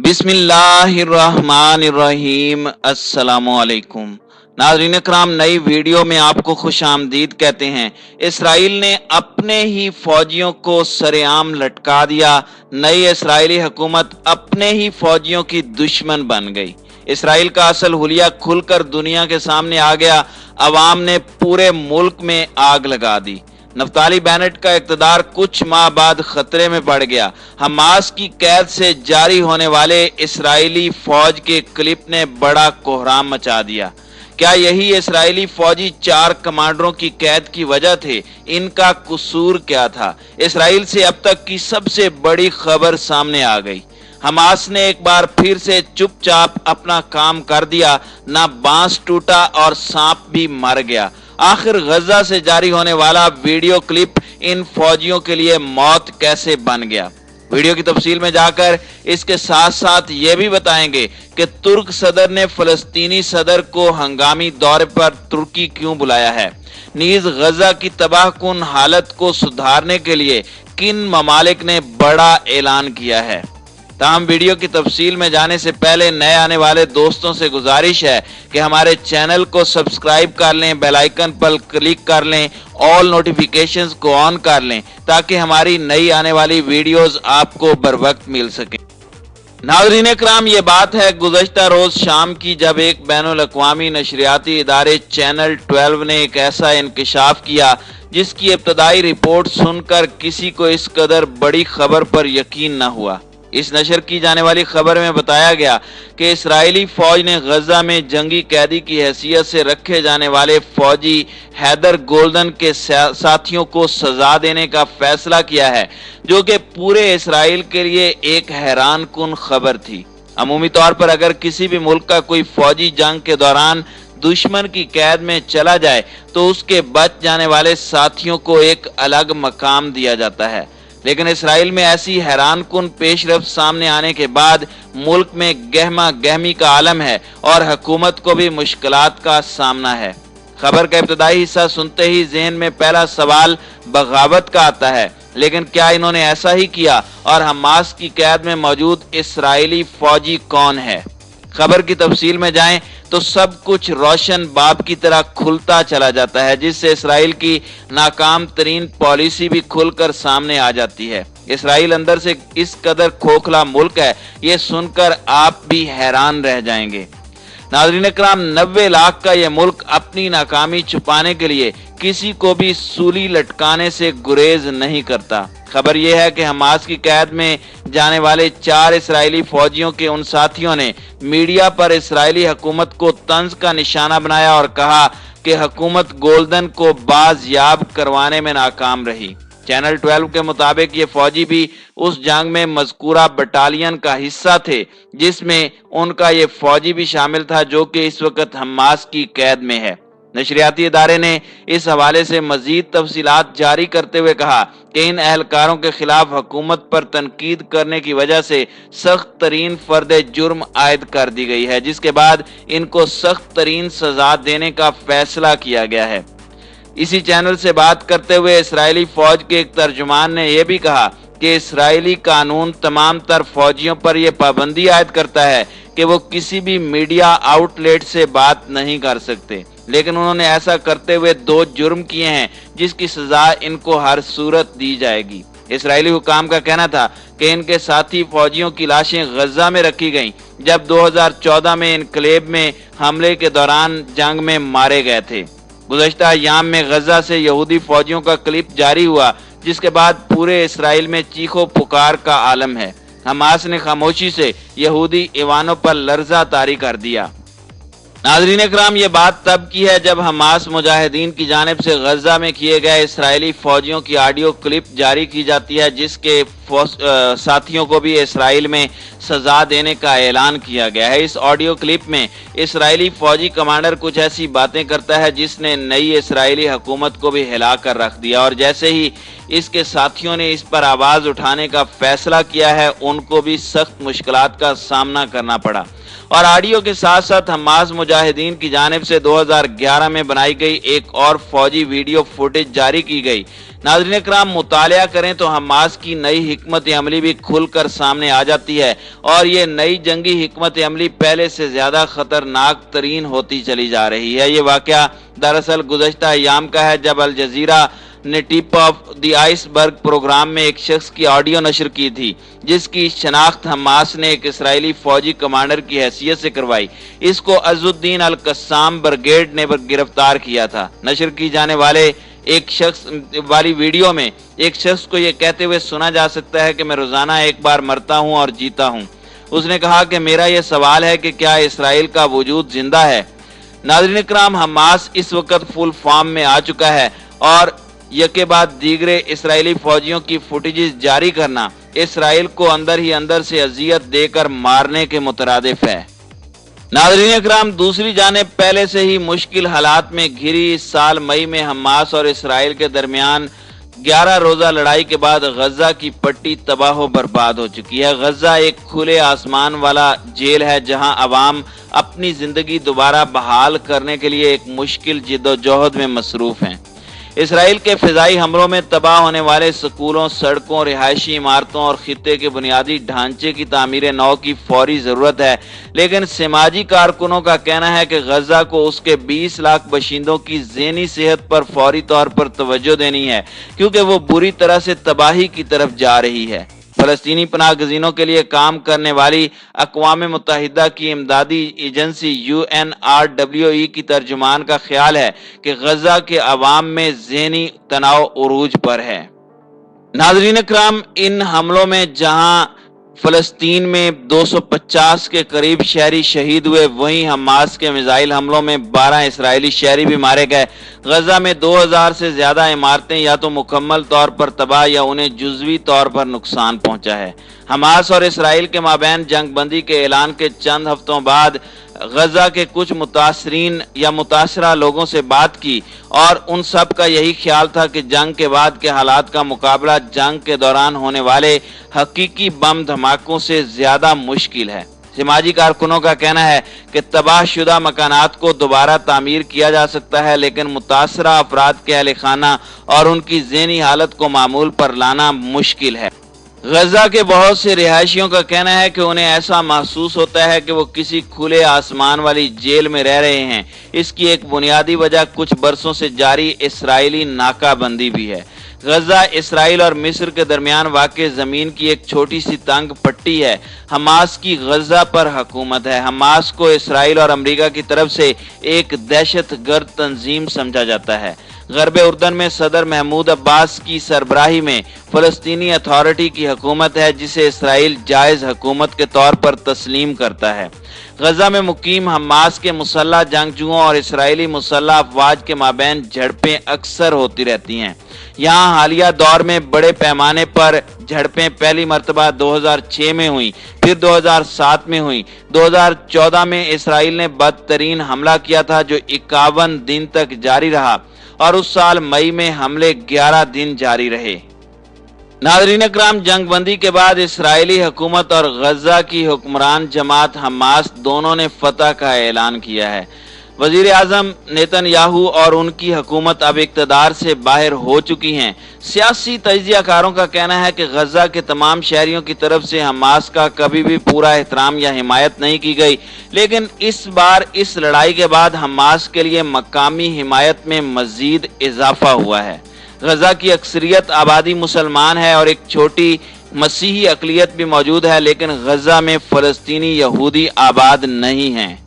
बिस्मिल्लाहिर्रहमानिर्रहीम। अस्सलामुअलैकुम नाज़रीन इकराम, नई वीडियो में आपको खुश आमदीद कहते हैं। इसराइल ने अपने ही फौजियों को सरेआम लटका दिया। नई इसराइली हुकूमत अपने ही फौजियों की दुश्मन बन गई। इसराइल का असल हुलिया खुलकर दुनिया के सामने आ गया। अवाम ने पूरे मुल्क में आग लगा दी। नफ्ताली बेनेट का इक़्तिदार कुछ माह बाद खतरे में पड़ गया। हमास की कैद से जारी होने वाले इसराइली फौज के क्लिप ने बड़ा कोहराम मचा दिया। क्या यही इसराइली फौजी 4 कमांडरों की कैद की वजह थे? इनका कसूर क्या था? इसराइल से अब तक की सबसे बड़ी खबर सामने आ गई। हमास ने एक बार फिर से चुपचाप अपना काम कर दिया। ना बांस टूटा और सांप भी मर गया। आखिर गजा से जारी होने वाला वीडियो क्लिप इन फौजियों के लिए मौत कैसे बन गया? वीडियो की तफसील में जाकर इसके साथ साथ ये भी बताएंगे कि तुर्क सदर ने फलस्तीनी सदर को हंगामी दौरे पर तुर्की क्यों बुलाया है। नीज गजा की तबाहकुन हालत को सुधारने के लिए किन ममालिक ने बड़ा ऐलान किया है। ताहम वीडियो की तफसील में जाने से पहले नए आने वाले दोस्तों से गुजारिश है कि हमारे चैनल को सब्सक्राइब कर लें, बेल आइकन पर क्लिक कर लें, ऑल नोटिफिकेशंस को ऑन कर लें ताकि हमारी नई आने वाली वीडियोस आपको बर वक्त मिल सके। नाज़रीन इकराम, ये बात है गुज़श्ता रोज शाम की, जब एक बैनुल अक़वामी नशरियाती इदारे चैनल 12 ने एक ऐसा इंकशाफ किया जिसकी इब्तदाई रिपोर्ट सुनकर किसी को इस कदर बड़ी खबर पर यकीन न हुआ। इस नशर की जाने वाली खबर में बताया गया कि इसराइली फौज ने गजा में जंगी कैदी की हैसियत से रखे जाने वाले फौजी हैदर गोल्डन के साथियों को सजा देने का फैसला किया है, जो कि पूरे इसराइल के लिए एक हैरान कुन खबर थी। अमूमी तौर पर अगर किसी भी मुल्क का कोई फौजी जंग के दौरान दुश्मन की कैद में चला जाए तो उसके बच जाने वाले साथियों को एक अलग मकाम दिया जाता है, लेकिन इसराइल में ऐसी हैरान कुन पेशरफ्त सामने आने के बाद मुल्क में गहमा गहमी का आलम है और हुकूमत को भी मुश्किलात का सामना है। खबर का इब्तदाई हिस्सा सुनते ही ज़हन में पहला सवाल बगावत का आता है, लेकिन क्या इन्होंने ऐसा ही किया? और हमास की कैद में मौजूद इसराइली फौजी कौन है? खबर की तफसील में जाएं तो सब कुछ रोशन बाब की तरह खुलता चला जाता है, जिससे इसराइल की नाकाम तरीन पॉलिसी भी खुलकर सामने आ जाती है। इसराइल अंदर से इस कदर खोखला मुल्क है, ये सुनकर आप भी हैरान रह जाएंगे। नाज़रीन इकराम, 90 लाख का यह मुल्क अपनी नाकामी छुपाने के लिए किसी को भी सूली लटकाने से गुरेज नहीं करता। खबर यह है कि हमास की कैद में जाने वाले 4 इसराइली फौजियों के उन साथियों ने मीडिया पर इसराइली हुकूमत को तंज का निशाना बनाया और कहा कि हुकूमत गोल्डन को बाजियाब करवाने में नाकाम रही। चैनल 12 के मुताबिक ये फौजी भी उस जंग में मज़कूरा बटालियन का हिस्सा थे, जिसमें उनका ये फौजी भी शामिल था जो कि इस वक्त हमास की कैद में है। नशरियाती इदारे ने इस हवाले से मजीद तफसीलात जारी करते हुए कहा कि इन एहलकारों के खिलाफ हुकूमत पर तनकीद करने की वजह से सख्त तरीन फर्द जुर्म आयद कर दी गई है, जिसके बाद इनको सख्त तरीन सजा देने का फैसला किया गया है। इसी चैनल से बात करते हुए इसराइली फौज के एक तर्जुमान ने यह भी कहा कि इसराइली कानून तमाम तर फौजियों पर यह पाबंदी आयद करता है कि वो किसी भी मीडिया आउटलेट से बात नहीं कर सकते, लेकिन उन्होंने ऐसा करते हुए 2 जुर्म किए हैं जिसकी सजा इनको हर सूरत दी जाएगी। इसराइली हुकाम का कहना था कि इनके साथी फौजियों की लाशें गजा में रखी गईं जब 2014 में इनकलेब में हमले के दौरान जंग में मारे गए थे। गुज़श्ता अय्याम में गजा से यहूदी फौजियों का क्लिप जारी हुआ, जिसके बाद पूरे इसराइल में चीखो पुकार का आलम है। हमास ने खामोशी से यहूदी ईवानों पर लर्जा तारी कर दिया। नाज़रीन इकराम, ये बात तब की है जब हमास मुजाहिदीन की जानिब से गजा में किए गए इसराइली फौजियों की ऑडियो क्लिप जारी की जाती है, जिसके साथियों को भी इसराइल में सजा देने का ऐलान किया गया है। इस ऑडियो क्लिप में इसराइली फौजी कमांडर कुछ ऐसी बातें करता है जिसने नई इसराइली हुकूमत को भी हिला कर रख दिया, और जैसे ही इसके साथियों ने इस पर आवाज उठाने का फैसला किया है, उनको भी सख्त मुश्किलात का सामना करना पड़ा। और ऑडियो के साथ साथ हमास मुजाहिदीन की जानिब से 2011 में बनाई गई एक और फौजी वीडियो फुटेज जारी की गई, नाज़रीन इकराम, मुतालिया करें तो हमास की नई हिकमत अमली भी खुलकर सामने आ जाती है और ये नई जंगी हिकमत अमली पहले से ज्यादा खतरनाक तरीन होती चली जा रही है। ये वाकया दरअसल गुज़श्ता अय्याम का है, जब अल जज़ीरा ने tip of the iceberg program में एक शख्स की ऑडियो नशर की थी, जिसकी शनाख्त हमास ने एक इसराइली फौजी कमांडर की हैसियत से करवाई। इसको अज़ुद्दीन अल कस्साम ब्रिगेड ने गिरफ्तार किया था। नशर की जाने वाले एक शख्स वाली वीडियो में एक शख्स को यह कहते हुए सुना जा सकता है कि मैं रोजाना एक बार मरता हूं और जीता हूं। उसने कहा कि मेरा यह सवाल है कि क्या इसराइल का वजूद जिंदा है। नाज़रीन इकराम, हमास इस वक्त फुल फॉर्म में आ चुका है और यके बाद दीगरे इसराइली फौजियों की फुटेजेस जारी करना इसराइल को अंदर ही अंदर से अजियत देकर मारने के मुतरादिफ है। नाज़रीन इकराम, दूसरी जानिब पहले से ही मुश्किल हालात में घिरी इस साल मई में हमास और इसराइल के दरमियान 11 रोजा लड़ाई के बाद गजा की पट्टी तबाह बर्बाद हो चुकी है। गजा एक खुले आसमान वाला जेल है जहां अवाम अपनी जिंदगी दोबारा बहाल करने के लिए एक मुश्किल जिद्दोजहद में मसरूफ हैं। इसराइल के फिजाई हमलों में तबाह होने वाले स्कूलों, सड़कों, रिहायशी इमारतों और खित्ते के बुनियादी ढांचे की तामीर नौ की फौरी जरूरत है, लेकिन समाजी कारकुनों का कहना है कि गजा को उसके 20 लाख बशिंदों की ज़हनी सेहत पर फौरी तौर पर तवज्जो देनी है, क्योंकि वो बुरी तरह से तबाही की तरफ जा रही है। फलस्तीनी पनाह गजीनों के लिए काम करने वाली अक़वाम मुत्तहिदा की इमदादी एजेंसी UNRWA की तर्जुमान का ख्याल है कि गजा के अवाम में ज़हनी तनाव उरूज पर है। नाज़रीन इकराम, इन हमलों में जहां फलस्तीन में 250 के करीब शहरी शहीद हुए, वहीं हमास के मिसाइल हमलों में 12 इसराइली शहरी भी मारे गए। गजा में 2000 से ज्यादा इमारतें या तो मुकम्मल तौर पर तबाह या उन्हें जुज़वी तौर पर नुकसान पहुंचा है। हमास और इसराइल के माबैन जंग बंदी के ऐलान के चंद हफ्तों बाद गजा के कुछ मुतासरीन या मुतासरा लोगों से बात की और उन सब का यही ख्याल था कि जंग के बाद के हालात का मुकाबला जंग के दौरान होने वाले हकीकी बम धमाकों से ज्यादा मुश्किल है। समाजी कारकुनों का कहना है कि तबाहशुदा मकानात को दोबारा तामीर किया जा सकता है, लेकिन मुतासरा अफराद के अहल खाना और उनकी ज़हनी हालत को मामूल पर लाना मुश्किल है। गजा के बहुत से रिहायशियों का कहना है कि उन्हें ऐसा महसूस होता है कि वो किसी खुले आसमान वाली जेल में रह रहे हैं। इसकी एक बुनियादी वजह कुछ बरसों से जारी इसराइली नाकाबंदी भी है। गजा इसराइल और मिस्र के दरमियान वाक़े ज़मीन की एक छोटी सी तंग पट्टी है। हमास की गजा पर हुकूमत है। हमास को इसराइल और अमेरिका की तरफ से एक दहशतगर्द तंजीम समझा जाता है। गरब उर्दन में सदर महमूद अब्बास की सरबराही में फ़लस्तीनी अथॉरिटी की हुकूमत है, जिसे इसराइल जायज़ हुकूमत के तौर पर तस्लीम करता है। गजा में मुकीम हमास के मुसल्लह जंगजुओं और इसराइली मुसल्लह अफवाज के माबैन झड़पें अक्सर होती रहती हैं। यहाँ हालिया दौर में बड़े पैमाने पर झड़पें पहली मरतबा 2006 में हुई, फिर 2007 में हुई। 2014 में इसराइल ने बदतरीन हमला किया था जो 51 दिन तक जारी रहा और उस साल मई में हमले 11 दिन जारी रहे। नाज़रीन इकराम, जंग बंदी के बाद इसराइली हुकूमत और गजा की हुक्मरान जमात हमास दोनों ने फतह का ऐलान किया है। वजीर आज़म नेतन्याहू और उनकी हुकूमत अब इक़्तिदार से बाहर हो चुकी हैं। सियासी तज्ज़ियाकारों का कहना है कि गजा के तमाम शहरियों की तरफ से हमास का कभी भी पूरा एहतराम या हिमायत नहीं की गई, लेकिन इस बार इस लड़ाई के बाद हमास के लिए मकामी हिमायत में मजीद इजाफा हुआ है। गजा की अक्सरियत आबादी मुसलमान है और एक छोटी मसीही अक़लियत भी मौजूद है, लेकिन गजा में फ़लस्तीनी यहूदी आबाद नहीं हैं।